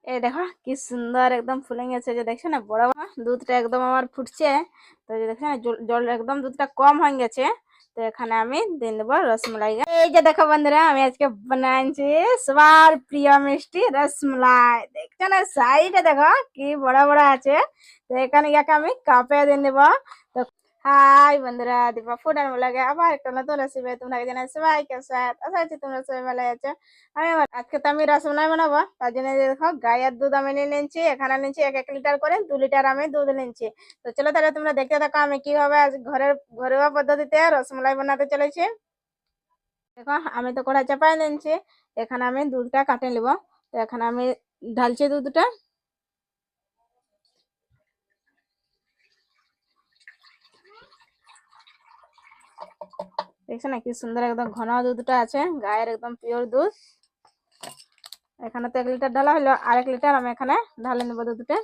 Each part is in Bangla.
এই দেখো কি সুন্দর একদম ফুলে গেছে, যে দেখছো না বড় বড় দুধটা একদম আমার ফুটছে। তো যে দেখছো না জল একদম দুধটা কম হয়ে গেছে। তো এখানে আমি দিয়ে দেবো রসমালাই। এই যে দেখো বন্ধুরা, আমি আজকে বানাইছি সবার প্রিয় মিষ্টি রসমালাই। দেখছো না সাইডে দেখো কি বড় বড় আছে। তো এখানে গিয়ে আমি কাপে দিয়ে দেবো। তো হাই বন্ধুরা, দীপা ফুড আর লাগে আবার একটা নতুন রেসিপি তোমরা জানাই সবাই কেসে আশা করছি তোমরা সবাই ভালো আছো। আজকে তো আমি রসমালাই বানাবো, তার জন্য যে দেখো গায়ের দুধ আমি নিয়ে নিচ্ছি। এখানে নিচ্ছি 1 1 লিটার করে, 2 লিটার আমি দুধ নিচ্ছি। তো চলো তাহলে তোমরা দেখতে থাকো আমি কিভাবে আজ ঘরোয়া পদ্ধতিতে রসমালাই বানাতে চলেছি। দেখো আমি তো কড়াই চাপাই নিচ্ছি। এখানে আমি দুধটা কাটে নিব। তো এখানে আমি ঢালছি দুধটা। দেখছো না কি সুন্দর একদম ঘন দুধটা আছে, গায়ের একদম পিওর দুধ। এখানে তো 1 লিটার ঢালা হলো, আর 1 লিটার আমি এখানে ঢালে নেবো দুধটা।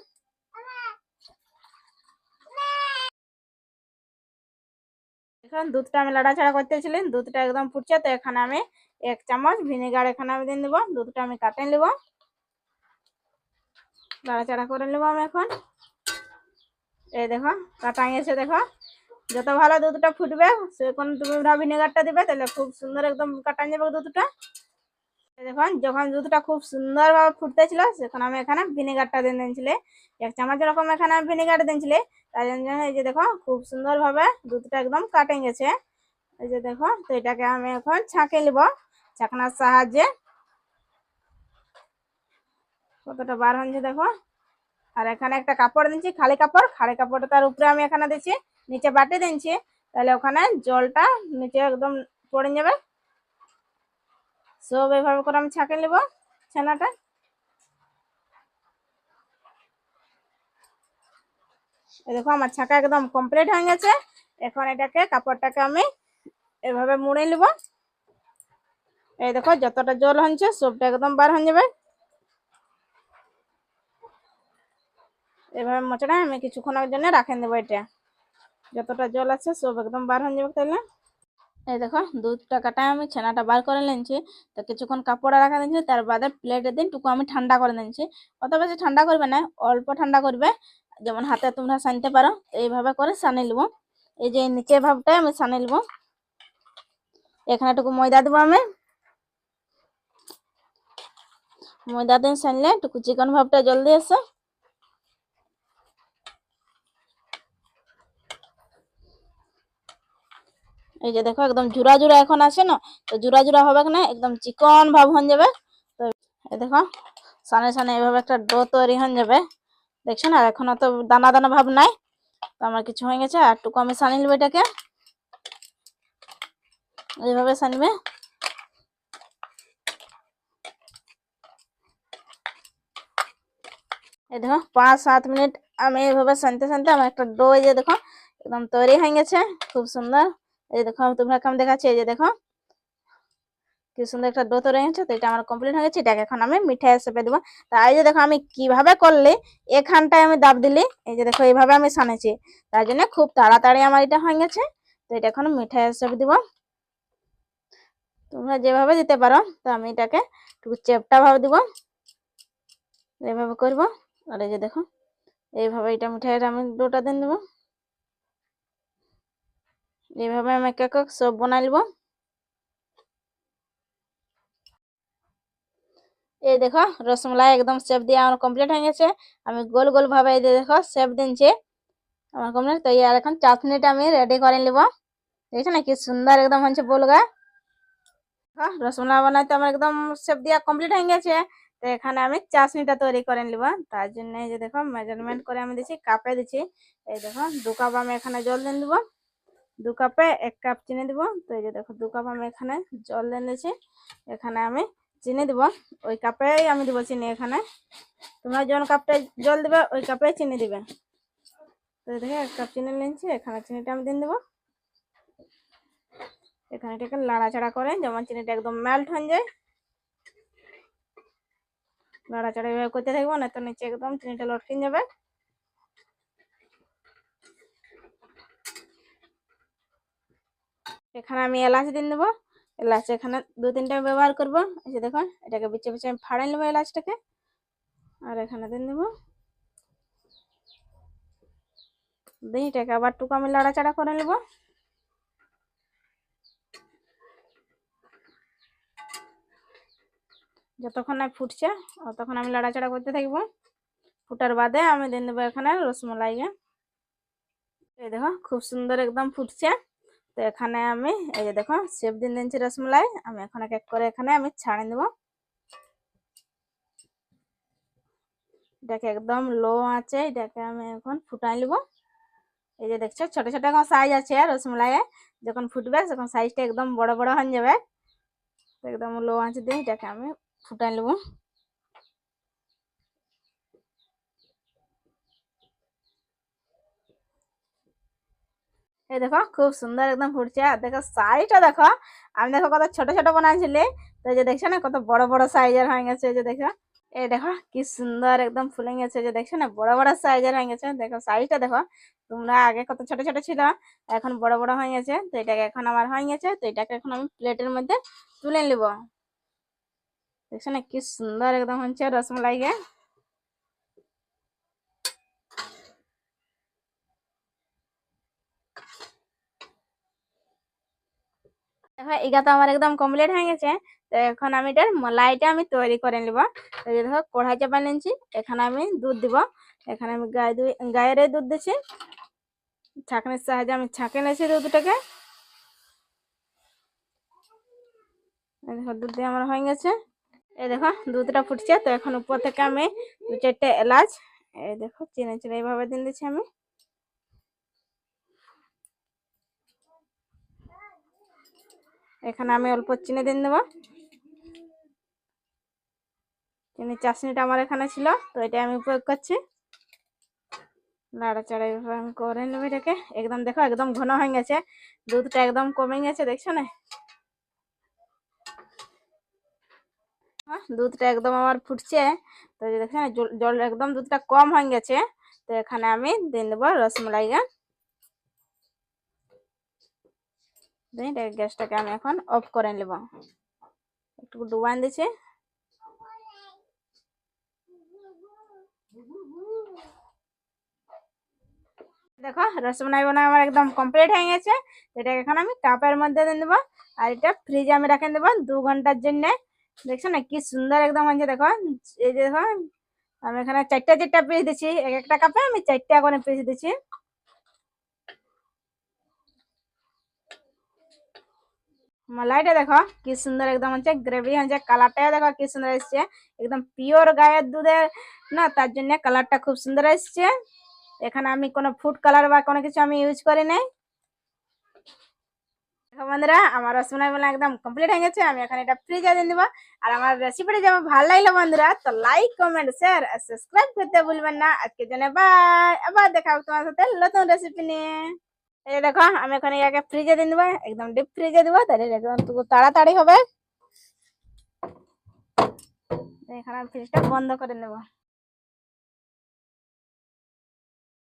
এখন দুধটা আমি লাড়াচাড়া করতেছিলাম, দুধটা একদম ফুটছে। তো এখানে আমি 1 চামচ ভিনেগার এখানে আমি দিয়ে দেবো। দুধটা আমি কাটে নেবো, লাড়াচাড়া করে নেবো আমি এখন। এই দেখো কাটা গেছে, দেখো যত ভালো দুধটা ফুটবে সেরকম তুমি ভিনেগারটা দিবে, তাহলে খুব সুন্দর একদম কাটা যাবে দুধটা। দেখুন যখন দুধটা খুব সুন্দর ভাবে ফুটতেছিল, সেখানে আমি এখানে ভিনেগারটা দিয়ে দিয়েছিলে 1 চামচ এরকম এখানে ভিনেগার দিয়েছিলে। তাই জন্য এই যে দেখো খুব সুন্দর ভাবে দুধটা একদম কাটে গেছে। এই যে দেখো, তো এটাকে আমি এখন ছাঁকে নিব ছাঁকনার সাহায্যে। কতটা বার হচ্ছে দেখো। আর এখানে একটা কাপড় দিচ্ছি, খালি কাপড়, খালি কাপড়টা তার উপরে আমি এখানে দিচ্ছি, নিচে বাটি দিচ্ছি। তাহলে ওখানে জলটা নিচে একদম পড়ে যাবে। সব এইভাবে করে আমি ছাঁকে নেব ছানাটা। এই দেখো আমার ছাঁকা একদম কমপ্লিট হয়ে গেছে। এখন এটাকে কাপড়টাকে আমি এভাবে মুড়ে নিব। এই দেখো যতটা জল হচ্ছে সবটা একদম বার হয়ে যাবে। এভাবে মোচড়া আমি কিছুক্ষণের জন্য রাখেন দেবো। এটা যতটা জল আছে সব একদম বার হয়ে যাবে। তাইলে এই দেখো দুধটা কাটা আমি ছানাটা বার করে নিয়েছি। তো কিছুক্ষণ কাপড়ে রাখা দিয়েছি, তার বাদে প্লেটের দিন টুকু আমি ঠান্ডা করে নিয়েছি। অত বেশি ঠান্ডা করবে না, অল্প ঠান্ডা করবে, যেমন হাতে তোমরা সানতে পারো। এইভাবে করে সানিয়ে নেবো। এই যে নিচে ভাবটাই আমি সানিয়ে নেবো। এখানে টুকু ময়দা দেবো আমি। ময়দা দিয়ে সানলে টুকু চিকন ভাবটা জলদি আসে। এই যে দেখো একদম জুড়া জুড়া এখন আছে না, তো জুড়া জুড়া হবে না, একদম চিকন ভাব হয়ে যাবে। তো এই দেখো সানে সানে এইভাবে একটা ডো তৈরি হয়ে যাবে। দেখছো না এখন তো দানা দানা ভাব নাই। তো আমার কিছু হয়ে গেছে, আর টুকু আমি সানি নেবো এটাকে। এইভাবে সানবে। এই দেখো 5 7 মিনিট আমি এইভাবে সানতে সানতে আমার একটা ডো, এই যে দেখো একদম তৈরি হয়ে গেছে খুব সুন্দর। এই দেখো তোমরা কেমন দেখাচ্ছে, এই যে দেখো কি সুন্দর একটা ডো তৈরি হয়েছে। তো এটা আমার কমপ্লিট হয়ে গেছে। এটাকে এখন আমি মিঠাই চেপে দেবো। তাই যে দেখো আমি কিভাবে করলে এখানটায় আমি দাব দিলি, এই যে দেখো এইভাবে আমি সানেছি, তার জন্য খুব তাড়াতাড়ি আমার এটা হয়ে গেছে। তো এটা এখন মিঠাই চেপে দিব। তোমরা যেভাবে দিতে পারো। তো আমি এটাকে একটু চেপটা ভাবে দিব, এইভাবে করবো। আর এই যে দেখো এইভাবে এটা মিঠাইটা আমি ডোটা দিয়ে দেবো। এইভাবে আমি এক এক সব বানাই নেবো। এই দেখো রসমালাই একদম শেপ দিয়ে আমার কমপ্লিট হয়ে গেছে। আমি গোল গোল ভাবে এই যে দেখো শেপ দিচ্ছি আমার কমপ্লিট। তো আর এখন চাটনিটা আমি রেডি করে নিব। দেখছো না কি সুন্দর একদম হচ্ছে বলগা। রসমালাই বানাইতে আমার একদম শেপ দিয়া কমপ্লিট হয়ে গেছে। তো এখানে আমি চাটনিটা তৈরি করে নিব। তার জন্য এই যে দেখো মেজারমেন্ট করে আমি দিচ্ছি, কাপে দিচ্ছি। এই দেখো 2 কাপ আমি এখানে জল দিয়ে দিব। 2 কাপে 1 কাপ চিনি দিব। তো এই যে দেখো 2 কাপ আমি এখানে জল দিয়ে নিয়েছি। এখানে আমি চিনি দিব, ওই কাপেই আমি দিব চিনি। এখানে তোমরা যখন কাপটা জল দিবে ওই কাপে চিনি দিবে। তো দেখে 1 কাপ চিনি নিয়েছি, এখানে চিনিটা আমি দিয়ে দেবো। এখানে এটাকে লাড়াচাড়া করে যেমন চিনিটা একদম মেল্ট হয়ে যায়। লাড়াচাড়া এভাবে করতে থাকবো, না তো নিচে একদম চিনিটা লটকে যাবে। এখানে আমি এলাচ দিয়ে দেবো। এলাচ এখানে 2 3টা ব্যবহার করবো। এই যে দেখো এটাকে বিচে বিচে আমি ফাড়ে নেবো এলাচটাকে। আর এখানে দিয়ে দেবো। দিয়ে এটাকে আবার টুকু আমি লাড়াচাড়া করে নেব। যতক্ষণ না ফুটছে ততক্ষণ আমি লাড়াচাড়া করতে থাকবো। ফুটার বাদে আমি দিয়ে দেবো এখানে রসমালাইকে। এই দেখো খুব সুন্দর একদম ফুটছে। তো এখানে আমি এই যে দেখো সেপ দিয়ে দিচ্ছি রসমালাই। আমি এখন এক এক করে এখানে আমি ছাড়ে দেবো। এটাকে একদম লো আছে, এটাকে আমি এখন ফুটাই নেবো। এই যে দেখছো ছোট ছোট এখন সাইজ আছে রসমালাই, যখন ফুটবে তখন সাইজটা একদম বড় বড় হয়ে যাবে। একদম লো আঁচে দিয়ে এটাকে আমি ফুটাই নেবো। এই দেখো খুব সুন্দর একদম ফুটছে। আর দেখো সাইজটা দেখো, আমি দেখো কত ছোট ছোট বানাইছিলি, তো এই যে দেখছো না কত বড় বড় সাইজের হয়ে গেছে। এই যে দেখো, এই দেখো কি সুন্দর একদম ফুলে গেছে। যে দেখছো না বড় বড় সাইজের হয়ে গেছে। দেখো সাইজটা দেখো, তোমরা আগে কত ছোট ছোট ছিল, এখন বড় বড় হয়ে গেছে। তো এটাকে এখন আমার হয়ে গেছে। তো এটাকে এখন আমি প্লেটের মধ্যে তুলে নিব। দেখছো না কি সুন্দর একদম হচ্ছে রসমালাইকে। দেখো এটা তো আমার একদম কমপ্লিট হয়ে গেছে। তো এখন আমি এটার মলাইটা আমি তৈরি করে নিব। তো এই দেখো কড়াই চাপা নিয়েছি, এখানে আমি দুধ দিব। এখানে আমি গায়ের দুধ দিচ্ছি। ছাঁকনির সাহায্যে আমি ছাঁকে নিয়েছি দুধটাকে। এই দেখো দুধ দিয়ে আমার হয়ে গেছে। এই দেখো দুধটা ফুটছে। তো এখন উপর থেকে আমি 2-4টে এলাচ, এই দেখো চিনে চিনে এইভাবে দিয়ে দিচ্ছি আমি। এখানে আমি অল্প চিনি দিয়ে দেবো। চিনি চাশনিটা আমার এখানে ছিল, তো এটা আমি উপয়োগ করছি। নাড়াচাড়া এইভাবে আমি করে নেবো এটাকে। একদম দেখো একদম ঘন হয়ে গেছে, দুধটা একদম কমে গেছে, দেখছো না। দুধটা একদম আমার ফুটছে। তো এই যে দেখছো না জল একদম দুধটা কম হয়ে গেছে। তো এখানে আমি দিয়ে দেবো রসমালাইটা। গ্যাসটাকে আমি এখন অফ করে নেব। একটু ডুবান দিচ্ছি। দেখো রসমালাই বানানো আমার একদম কমপ্লিট হয়ে গেছে। এটাকে এখন আমি কাপের মধ্যে দিয়ে দেবো। আর এটা ফ্রিজে আমি রেখে দেবো 2 ঘন্টার জন্য। দেখছো না কি সুন্দর একদম হয়েছে। দেখো এই যে দেখো আমি এখানে 4টা পিস দিচ্ছি, এক একটা কাপে আমি 4টা করে পিস দিচ্ছি। মালাইটা দেখো কি সুন্দর একদম হচ্ছে, গ্রেভি হচ্ছে, কালারটা দেখো কি সুন্দর এসছে। একদম পিওর গায়ের দুধের না, তার জন্য কালারটা খুব সুন্দর এসছে। এখানে আমি কোনো ফুড কালার বা কোনো কিছু আমি ইউজ করি নাই। দেখো বন্ধুরা আমার রসমালাই বলা একদম কমপ্লিট হয়ে গেছে। আমি এখন এটা ফ্রিজে দিয়ে দেবো। আর আমার রেসিপিটা যেমন ভালো লাগলো বন্ধুরা, তো লাইক কমেন্ট শেয়ার আর সাবস্ক্রাইব করতে ভুলবেন না। আজকের জন্য বাই, আবার দেখা হবে তোমার সাথে নতুন রেসিপি নিয়ে। এই দেখো আমি এখন ইয়াকে ফ্রিজে দিয়ে দেবো, একদম ডিপ ফ্রিজে দেবো, তাহলে একদম তাড়াতাড়ি হবে। এখানে আমি ফ্রিজটা বন্ধ করে নেবো।